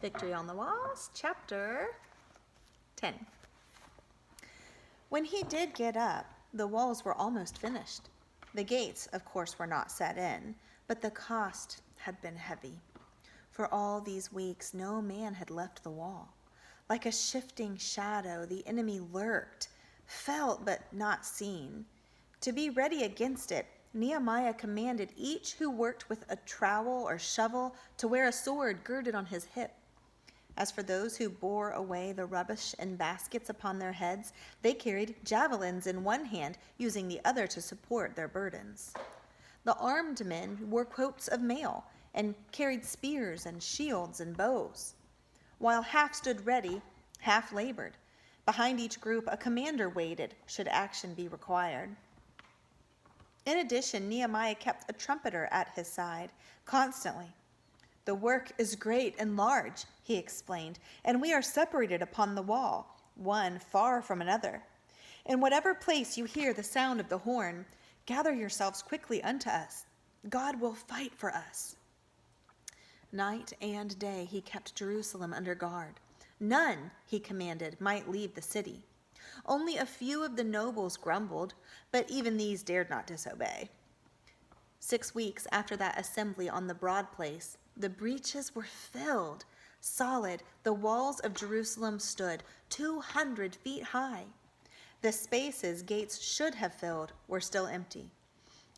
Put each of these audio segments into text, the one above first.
Victory on the Walls, chapter 10. When he did get up, the walls were almost finished. The gates, of course, were not set in, but the cost had been heavy. For all these weeks, no man had left the wall. Like a shifting shadow, the enemy lurked, felt but not seen. To be ready against it, Nehemiah commanded each who worked with a trowel or shovel to wear a sword girded on his hip. As for those who bore away the rubbish in baskets upon their heads, they carried javelins in one hand, using the other to support their burdens. The armed men wore coats of mail and carried spears and shields and bows. While half stood ready, half labored. Behind each group, a commander waited, should action be required. In addition, Nehemiah kept a trumpeter at his side constantly. "The work is great and large," he explained, "and we are separated upon the wall, one far from another. In whatever place you hear the sound of the horn, gather yourselves quickly unto us. God will fight for us." Night and day he kept Jerusalem under guard. None, he commanded, might leave the city. Only a few of the nobles grumbled, but even these dared not disobey. 6 weeks after that assembly on the broad place, the breaches were filled. Solid, the walls of Jerusalem stood 200 feet high. The spaces gates should have filled were still empty.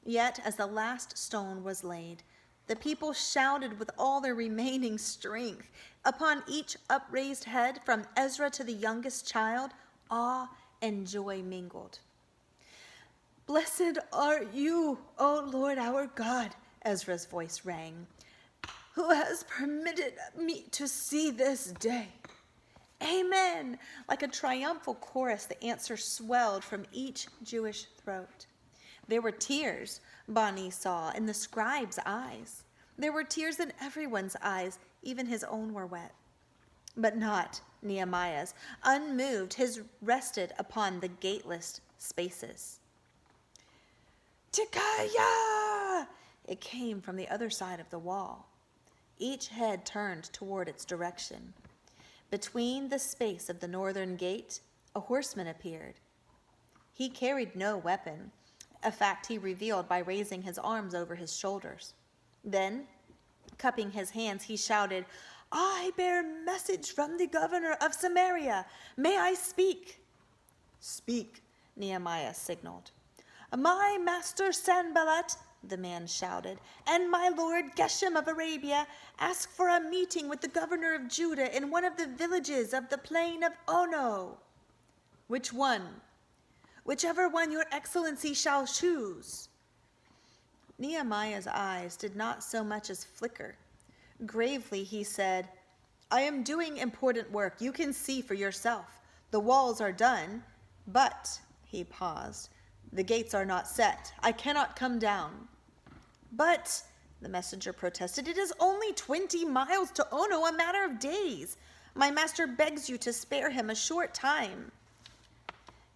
Yet, as the last stone was laid, the people shouted with all their remaining strength. Upon each upraised head, from Ezra to the youngest child, awe and joy mingled. "Blessed are you, O Lord our God," Ezra's voice rang, "who has permitted me to see this day." "Amen!" Like a triumphal chorus, the answer swelled from each Jewish throat. There were tears, Bani saw, in the scribe's eyes. There were tears in everyone's eyes, even his own were wet. But not Nehemiah's. Unmoved, his rested upon the gateless spaces. "Tikaya!" It came from the other side of the wall. Each head turned toward its direction. Between the space of the northern gate, a horseman appeared. He carried no weapon, a fact he revealed by raising his arms over his shoulders. Then, cupping his hands, he shouted, "I bear message from the governor of Samaria. May I speak?" "Speak," Nehemiah signaled. "My master Sanballat," the man shouted, "and my lord Geshem of Arabia ask for a meeting with the governor of Judah in one of the villages of the plain of Ono." "Which one?" "Whichever one your excellency shall choose." Nehemiah's eyes did not so much as flicker. Gravely he said, "I am doing important work. You can see for yourself. The walls are done, but," he paused, "the gates are not set. I cannot come down." "But," the messenger protested, "it is only 20 miles to Ono, a matter of days. My master begs you to spare him a short time."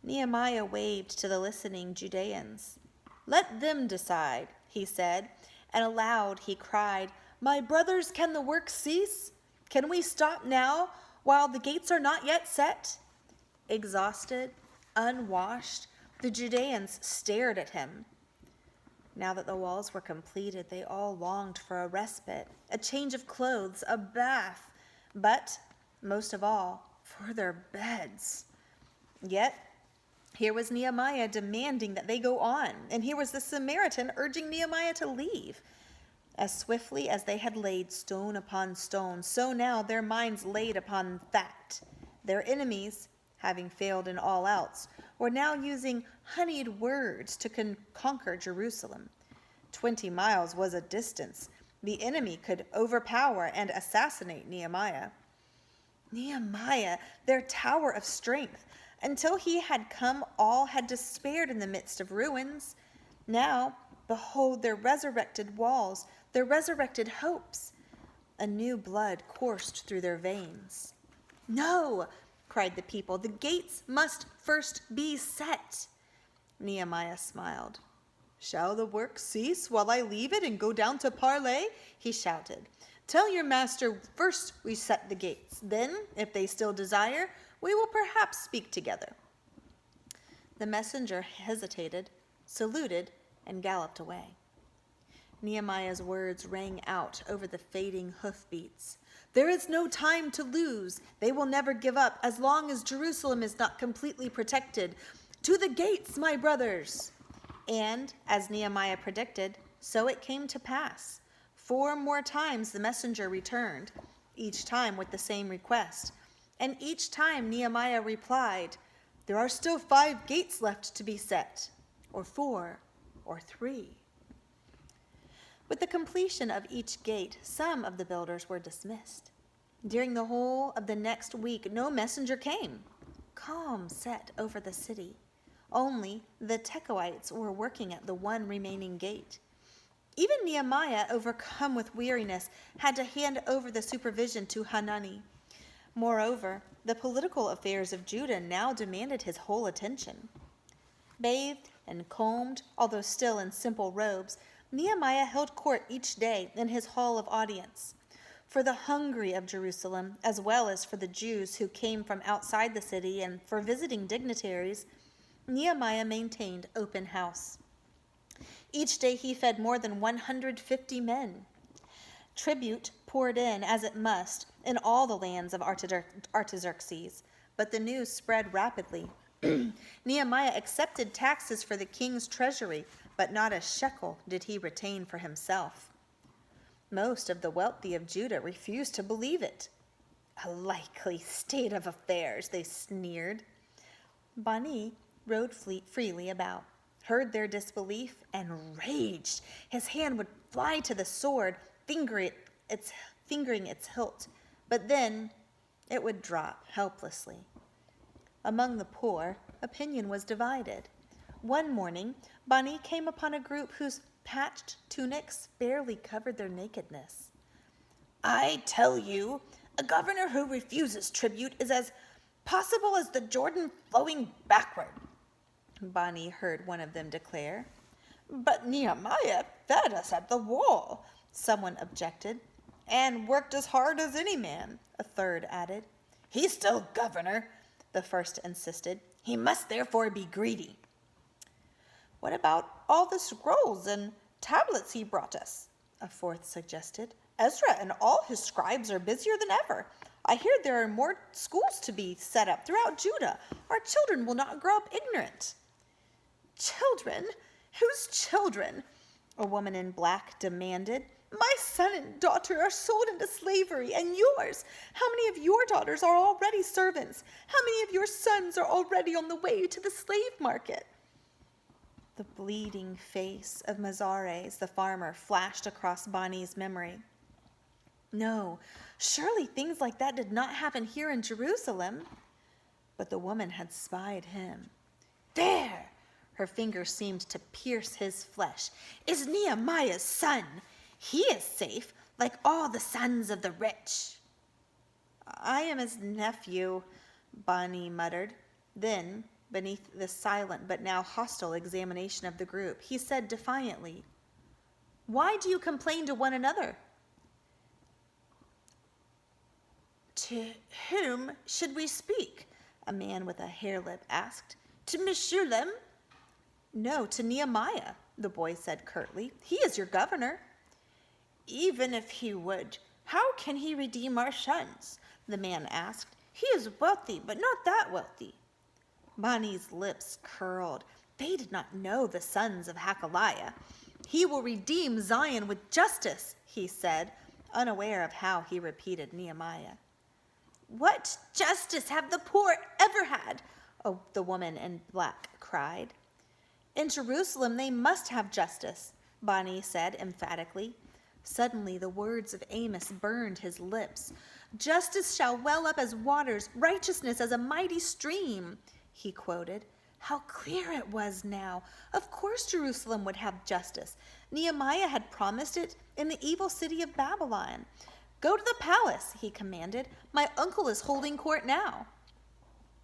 Nehemiah waved to the listening Judeans. "Let them decide," he said, and aloud he cried, "My brothers, can the work cease? Can we stop now while the gates are not yet set?" Exhausted, unwashed, the Judeans stared at him. Now that the walls were completed, they all longed for a respite, a change of clothes, a bath, but, most of all, for their beds. Yet, here was Nehemiah demanding that they go on, and here was the Samaritan urging Nehemiah to leave. As swiftly as they had laid stone upon stone, so now their minds laid upon fact. Their enemies, having failed in all else, were now using honeyed words to conquer Jerusalem. 20 miles was a distance. The enemy could overpower and assassinate Nehemiah. Nehemiah, their tower of strength. Until he had come, all had despaired in the midst of ruins. Now, behold their resurrected walls, their resurrected hopes. A new blood coursed through their veins. "No," cried the people, "the gates must first be set." Nehemiah smiled. "Shall the work cease while I leave it and go down to parley?" he shouted. Tell your master first we set the gates. Then, if they still desire, we will perhaps speak together." The messenger hesitated, saluted, and galloped away. Nehemiah's words rang out over the fading hoofbeats. "There is no time to lose. They will never give up as long as Jerusalem is not completely protected. To the gates, my brothers!" And, as Nehemiah predicted, so it came to pass. 4 more times the messenger returned, each time with the same request. And each time Nehemiah replied, "There are still 5 gates left to be set, or 4, or 3. With the completion of each gate, some of the builders were dismissed. During the whole of the next week, no messenger came. Calm set over the city. Only the Tekoites were working at the one remaining gate. Even Nehemiah, overcome with weariness, had to hand over the supervision to Hanani. Moreover, the political affairs of Judah now demanded his whole attention. Bathed and combed, although still in simple robes, Nehemiah held court each day in his hall of audience. For the hungry of Jerusalem, as well as for the Jews who came from outside the city and for visiting dignitaries, Nehemiah maintained open house. Each day he fed more than 150 men. Tribute poured in, as it must, in all the lands of Artaxerxes, but the news spread rapidly. Nehemiah accepted taxes for the king's treasury, but not a shekel did he retain for himself. Most of the wealthy of Judah refused to believe it. "A likely state of affairs," they sneered. Bani rode freely about, heard their disbelief, and raged. His hand would fly to the sword, fingering its hilt, but then it would drop helplessly. Among the poor, opinion was divided. One morning, Bani came upon a group whose patched tunics barely covered their nakedness. "I tell you, a governor who refuses tribute is as possible as the Jordan flowing backward," Bani heard one of them declare. "But Nehemiah fed us at the wall," someone objected. "And worked as hard as any man," a third added. "He's still governor," the first insisted. "He must therefore be greedy." "What about all the scrolls and tablets he brought us?" a fourth suggested. "Ezra and all his scribes are busier than ever. I hear there are more schools to be set up throughout Judah. Our children will not grow up ignorant." "Children? Whose children?" a woman in black demanded. "My son and daughter are sold into slavery, and yours. How many of your daughters are already servants? How many of your sons are already on the way to the slave market?" The bleeding face of Mazares, the farmer, flashed across Bani's memory. No, surely things like that did not happen here in Jerusalem. But the woman had spied him. "There," her finger seemed to pierce his flesh, "is Nehemiah's son. He is safe, like all the sons of the rich." "I am his nephew," Bani muttered. Then, beneath the silent but now hostile examination of the group, he said defiantly, "Why do you complain to one another?" "To whom should we speak?" a man with a hare-lip asked. "To Meshullam?" "No, to Nehemiah," the boy said curtly. "He is your governor." "Even if he would, how can he redeem our sons?" the man asked. "He is wealthy, but not that wealthy." Bani's lips curled. They did not know the sons of Hakaliah. "He will redeem Zion with justice," he said, unaware of how he repeated Nehemiah. "What justice have the poor ever had?" the woman in black cried. "In Jerusalem they must have justice," Bani said emphatically. Suddenly the words of Amos burned his lips. "Justice shall well up as waters, righteousness as a mighty stream," he quoted. How clear it was now. Of course Jerusalem would have justice. Nehemiah had promised it in the evil city of Babylon. "Go to the palace," he commanded. "My uncle is holding court now."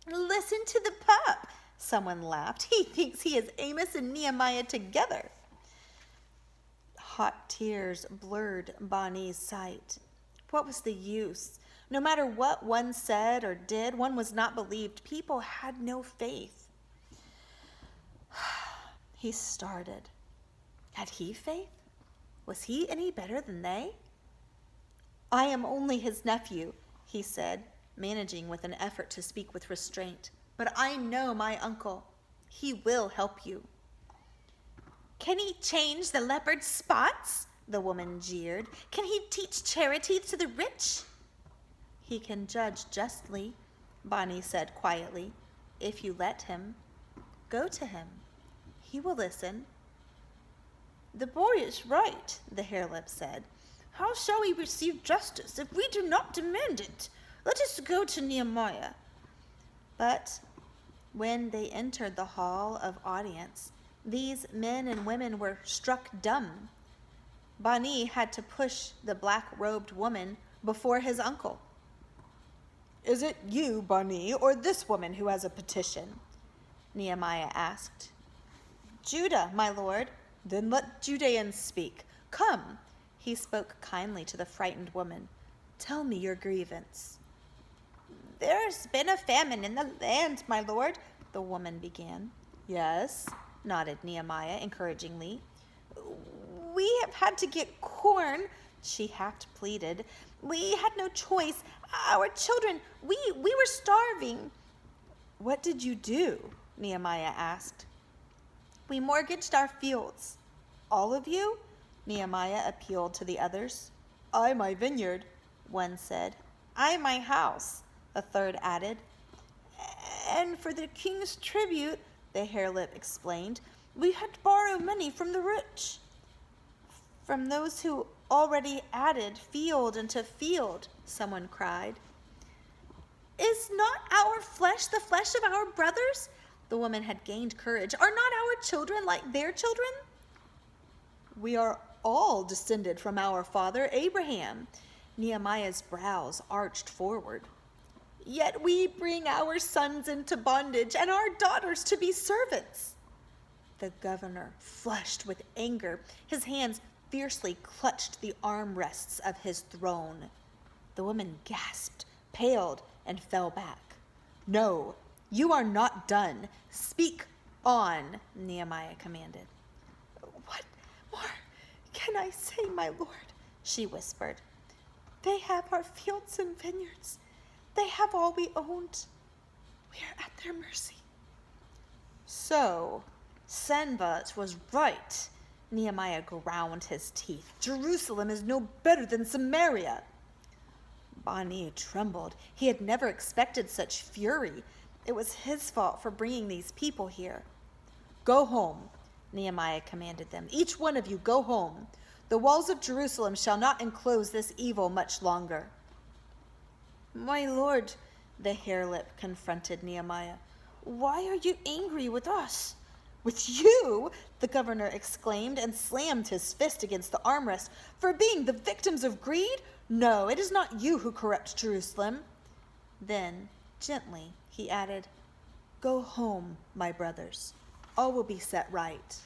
"Listen to the pup," someone laughed. "He thinks he is Amos and Nehemiah together." Hot tears blurred Bani's sight. What was the use? No matter what one said or did, one was not believed. People had no faith. He started. Had he faith? Was he any better than they? I am only his nephew, he said, managing with an effort to speak with restraint. But I know my uncle. He will help you. Can he change the leopard's spots? The woman jeered. Can he teach charity to the rich? He can judge justly, Bonnie said quietly, if you let him. Go to him. He will listen. The boy is right, the harelip said. How shall we receive justice if we do not demand it? Let us go to Nehemiah. But when they entered the hall of audience, these men and women were struck dumb. Bonnie had to push the black-robed woman before his uncle. Is it you, Bonnie, or this woman who has a petition? Nehemiah asked. Judah, my lord. Then let Judeans speak. Come. He spoke kindly to the frightened woman. Tell me your grievance. There's been a famine in the land, my lord, the woman began. Yes, nodded Nehemiah encouragingly. We have had to get corn, she half pleaded. We had no choice. Our children, we were starving. What did you do? Nehemiah asked. We mortgaged our fields. All of you? Nehemiah appealed to the others. I my vineyard, one said. I my house, a third added. And for the king's tribute, the harelip explained, we had to borrow money from the rich. From those who already added field into field, someone cried. Is not our flesh the flesh of our brothers? The woman had gained courage. Are not our children like their children? We are all descended from our father Abraham. Nehemiah's brows arched forward. Yet we bring our sons into bondage and our daughters to be servants. The governor flushed with anger. His hands fiercely clutched the armrests of his throne. The woman gasped, paled, and fell back. No, you are not done. Speak on, Nehemiah commanded. What more can I say, my lord? She whispered. They have our fields and vineyards. They have all we owned. We are at their mercy. So, Sanballat was right. Nehemiah ground his teeth. Jerusalem is no better than Samaria. Bonnie trembled. He had never expected such fury. It was his fault for bringing these people here. Go home, Nehemiah commanded them. Each one of you go home. The walls of Jerusalem shall not enclose this evil much longer. My lord, the harelip confronted Nehemiah. Why are you angry with us? With you, the governor exclaimed and slammed his fist against the armrest. For being the victims of greed? No, it is not you who corrupt Jerusalem. Then, gently, he added, Go home, my brothers. All will be set right.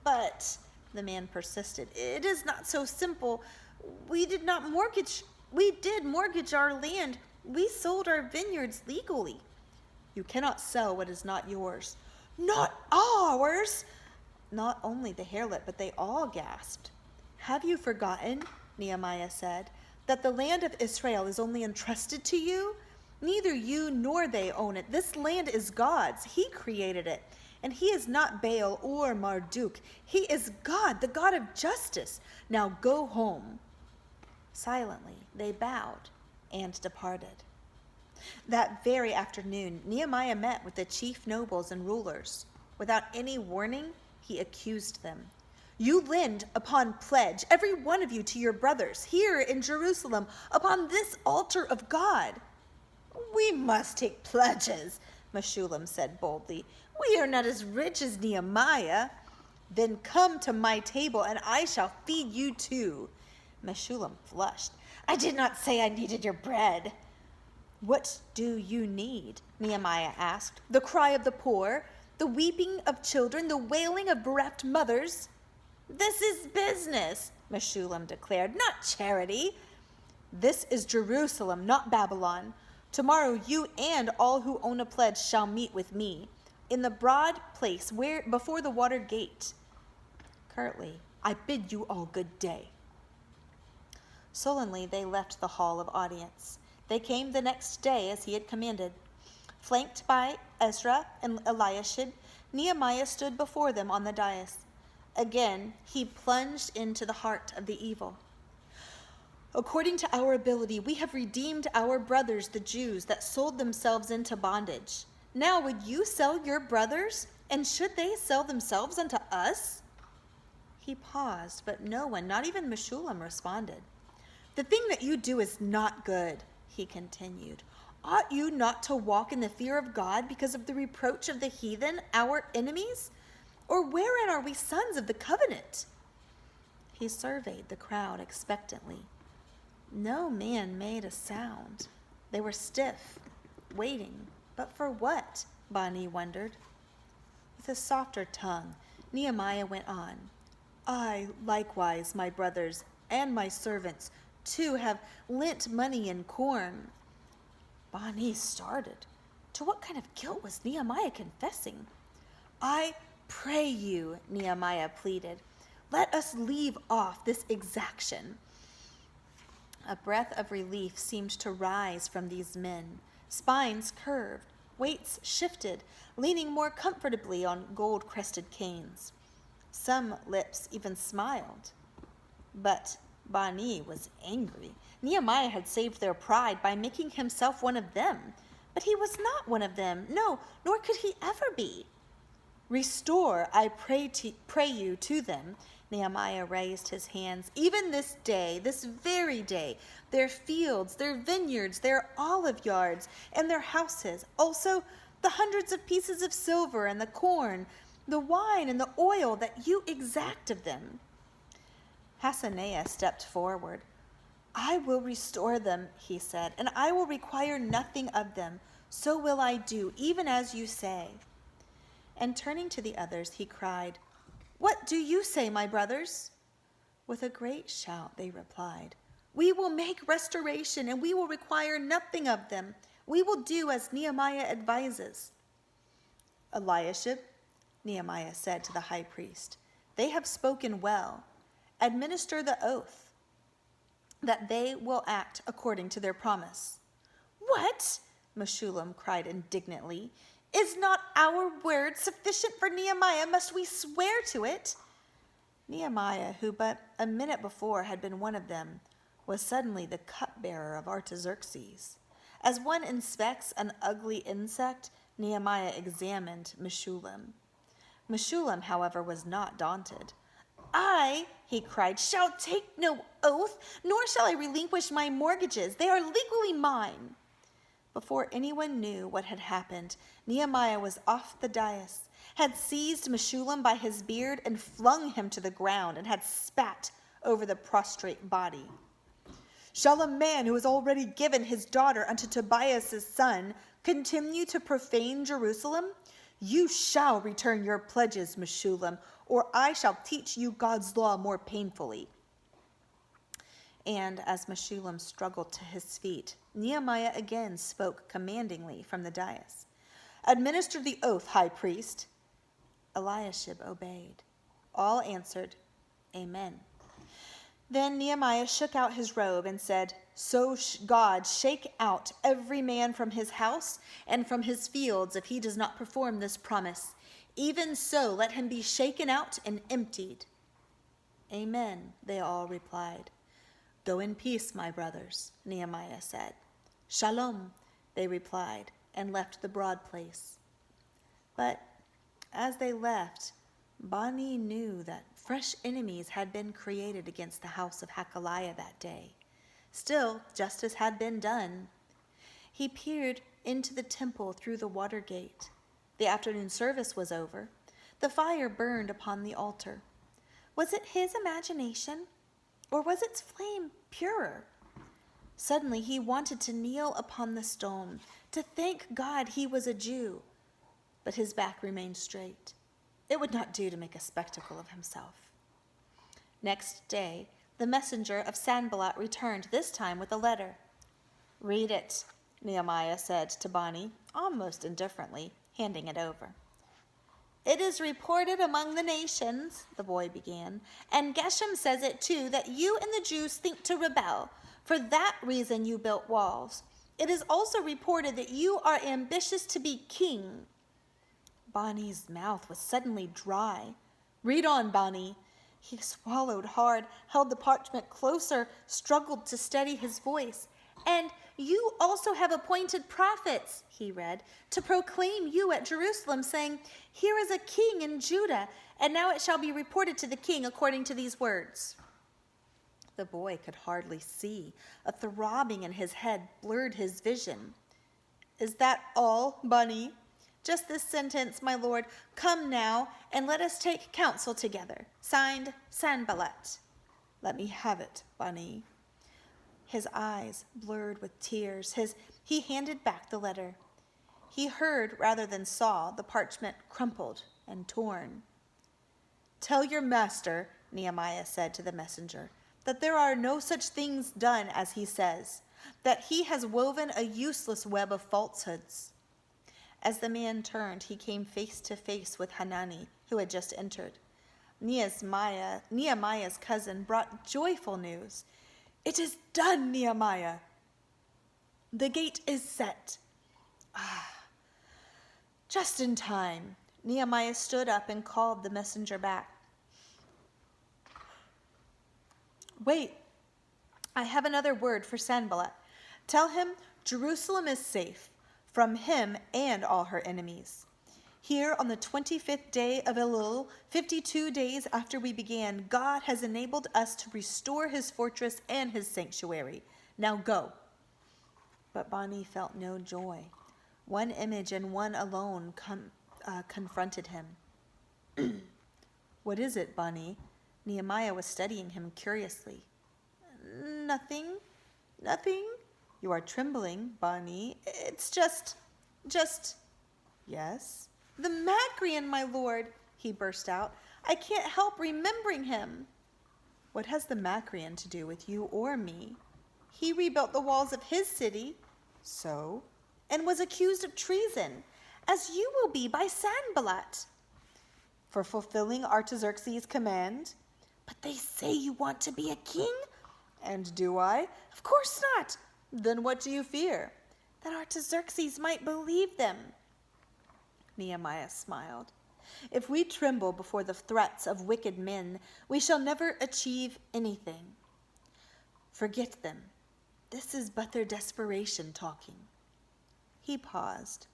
But, the man persisted, it is not so simple. We did mortgage our land. We sold our vineyards legally. You cannot sell what is not yours. Not ours! Not only the harelip, but they all gasped. Have you forgotten, Nehemiah said, that the land of Israel is only entrusted to you? Neither you nor they own it. This land is God's. He created it. And he is not Baal or Marduk. He is God, the God of justice. Now go home. Silently, they bowed and departed. That very afternoon, Nehemiah met with the chief nobles and rulers. Without any warning, he accused them. You lend upon pledge, every one of you, to your brothers, here in Jerusalem, upon this altar of God. We must take pledges, Meshullam said boldly. We are not as rich as Nehemiah. Then come to my table, and I shall feed you too. Meshullam flushed. I did not say I needed your bread. What do you need? Nehemiah asked. The cry of the poor, the weeping of children, the wailing of bereft mothers. This is business, Meshullam declared, not charity. This is Jerusalem, not Babylon. Tomorrow you and all who own a pledge shall meet with me in the broad place where before the water gate. Curtly, I bid you all good day." Sullenly they left the hall of audience. They came the next day as he had commanded. Flanked by Ezra and Eliashib, Nehemiah stood before them on the dais. Again, he plunged into the heart of the evil. "According to our ability, we have redeemed our brothers, the Jews, that sold themselves into bondage. Now would you sell your brothers, and should they sell themselves unto us?" He paused, but no one, not even Meshullam, responded. "The thing that you do is not good," he continued. "Ought you not to walk in the fear of God because of the reproach of the heathen, our enemies? Or wherein are we sons of the covenant?" He surveyed the crowd expectantly. No man made a sound. They were stiff, waiting. But for what? Bani wondered. With a softer tongue, Nehemiah went on. "I, likewise, my brothers, and my servants, too, have lent money in corn." Bani started. To what kind of guilt was Nehemiah confessing? "I pray you," Nehemiah pleaded, "let us leave off this exaction." A breath of relief seemed to rise from these men. Spines curved, weights shifted, leaning more comfortably on gold-crested canes. Some lips even smiled. But Bani was angry. Nehemiah had saved their pride by making himself one of them. But he was not one of them. No, nor could he ever be. "Restore, I pray you, to them." Nehemiah raised his hands. "Even this day, this very day, their fields, their vineyards, their olive yards, and their houses, also the hundreds of pieces of silver and the corn, the wine and the oil that you exact of them." Hassaniah stepped forward. "I will restore them," he said, "and I will require nothing of them. So will I do, even as you say." And turning to the others, he cried, "What do you say, my brothers?" With a great shout, they replied, "We will make restoration, and we will require nothing of them. We will do as Nehemiah advises." "Eliashib," Nehemiah said to the high priest, "they have spoken well. Administer the oath that they will act according to their promise." "What?" Meshullam cried indignantly. "Is not our word sufficient for Nehemiah? Must we swear to it?" Nehemiah, who but a minute before had been one of them, was suddenly the cupbearer of Artaxerxes. As one inspects an ugly insect, Nehemiah examined Meshullam. Meshullam, however, was not daunted. "I," he cried, "shall take no oath, nor shall I relinquish my mortgages. They are legally mine." Before anyone knew what had happened, Nehemiah was off the dais, had seized Meshullam by his beard and flung him to the ground, and had spat over the prostrate body. "Shall a man who has already given his daughter unto Tobias' son continue to profane Jerusalem? You shall return your pledges, Meshullam, or I shall teach you God's law more painfully." And as Meshullam struggled to his feet, Nehemiah again spoke commandingly from the dais. "Administer the oath, high priest." Eliashib obeyed. All answered, "Amen." Then Nehemiah shook out his robe and said, "So God shake out every man from his house and from his fields if he does not perform this promise. Even so let him be shaken out and emptied." "Amen," they all replied. "Go in peace, my brothers," Nehemiah said. "Shalom," they replied, and left the broad place. But as they left, Bani knew that fresh enemies had been created against the house of Hakaliah that day. Still, justice had been done. He peered into the temple through the water gate. The afternoon service was over. The fire burned upon the altar. Was it his imagination, or was its flame purer? Suddenly he wanted to kneel upon the stone, to thank God he was a Jew, but his back remained straight. It would not do to make a spectacle of himself. Next day, The messenger of Sanballat returned, this time with a letter. "Read it," Nehemiah said to Bani, almost indifferently, handing it over. "It is reported among the nations," the boy began, "and Geshem says it too, that you and the Jews think to rebel. For that reason you built walls. It is also reported that you are ambitious to be king." Bani's mouth was suddenly dry. "Read on, Bani." He swallowed hard, held the parchment closer, struggled to steady his voice. "And you also have appointed prophets," he read, "to proclaim you at Jerusalem, saying, 'Here is a king in Judah, and now it shall be reported to the king according to these words.'" The boy could hardly see. A throbbing in his head blurred his vision. "Is that all, Bani?" "Just this sentence, my lord. Come now, and let us take counsel together. Signed, Sanballat." "Let me have it, Bani." His eyes blurred with tears. He handed back the letter. He heard rather than saw the parchment crumpled and torn. "Tell your master," Nehemiah said to the messenger, "that there are no such things done as he says, that he has woven a useless web of falsehoods." As the man turned, he came face to face with Hanani, who had just entered. Nehemiah's cousin, brought joyful news. "It is done, Nehemiah. The gate is set." Just in time. Nehemiah stood up and called the messenger back. "Wait, I have another word for Sanballat. Tell him Jerusalem is safe from him and all her enemies. Here on the 25th day of Elul, 52 days after we began, God has enabled us to restore his fortress and his sanctuary. Now go." But Bani felt no joy. One image and one alone confronted him. "What is it, Bani?" Nehemiah was studying him curiously. Nothing. "You are trembling, Bani. It's just... Yes?" "The Macrean, my lord," he burst out. "I can't help remembering him." "What has the Macrean to do with you or me?" "He rebuilt the walls of his city." "So?" "And was accused of treason, as you will be by Sanballat." "For fulfilling Artaxerxes' command?" "But they say you want to be a king." "And do I?" "Of course not." "Then what do you fear?" "That Artaxerxes might believe them." Nehemiah smiled. "If we tremble before the threats of wicked men, we shall never achieve anything. Forget them. This is but their desperation talking." He paused.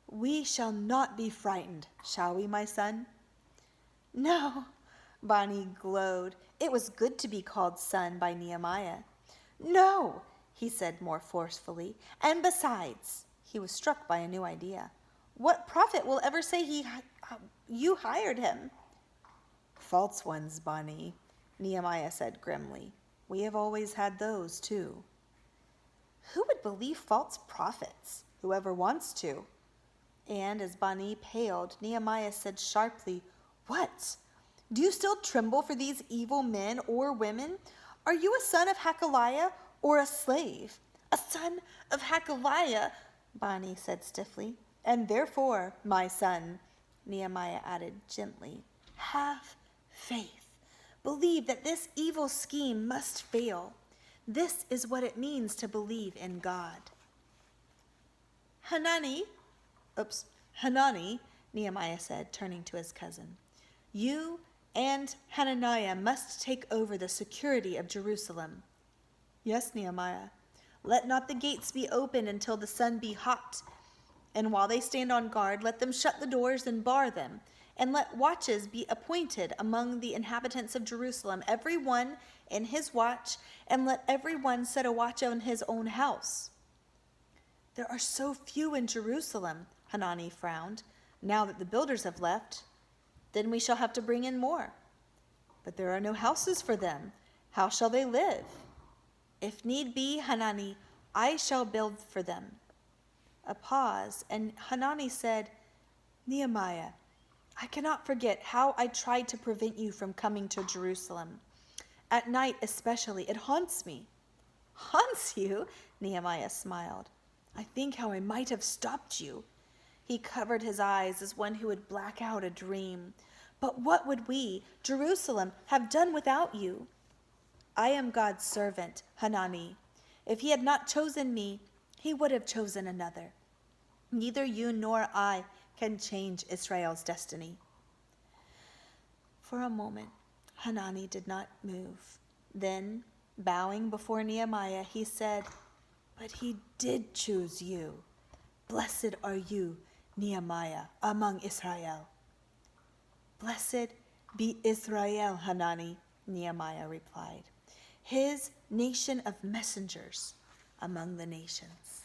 "We shall not be frightened, shall we, my son?" "No," Bani glowed. It was good to be called son by Nehemiah. "No," he said more forcefully. "And besides," he was struck by a new idea, "what prophet will ever say you hired him?" "False ones, Bani," Nehemiah said grimly. "We have always had those, too." "Who would believe false prophets?" "Whoever wants to." And as Bani paled, Nehemiah said sharply, "What? Do you still tremble for these evil men or women? Are you a son of Hakaliah or a slave?" "A son of Hakaliah," Bani said stiffly. "And therefore, my son," Nehemiah added gently, "have faith. Believe that this evil scheme must fail. This is what it means to believe in God." Hanani, Nehemiah said, turning to his cousin. "You and Hananiah must take over the security of Jerusalem." "Yes, Nehemiah. Let not the gates be opened until the sun be hot. And while they stand on guard, let them shut the doors and bar them. And let watches be appointed among the inhabitants of Jerusalem, every one in his watch, and let every one set a watch on his own house." "There are so few in Jerusalem," Hanani frowned. "Now that the builders have left, then we shall have to bring in more." "But there are no houses for them. How shall they live?" "If need be, Hanani, I shall build for them." A pause, and Hanani said, "Nehemiah, I cannot forget how I tried to prevent you from coming to Jerusalem. At night especially, it haunts me. Haunts you? Nehemiah smiled. I think how I might have stopped you. He covered his eyes as one who would black out a dream. But what would we, Jerusalem, have done without you? I am God's servant, Hanani. If he had not chosen me, he would have chosen another. Neither you nor I can change Israel's destiny. For a moment, Hanani did not move. Then, bowing before Nehemiah, he said, But he did choose you. Blessed are you, Nehemiah, among Israel. Blessed be Israel, Hanani, Nehemiah replied, his nation of messengers among the nations.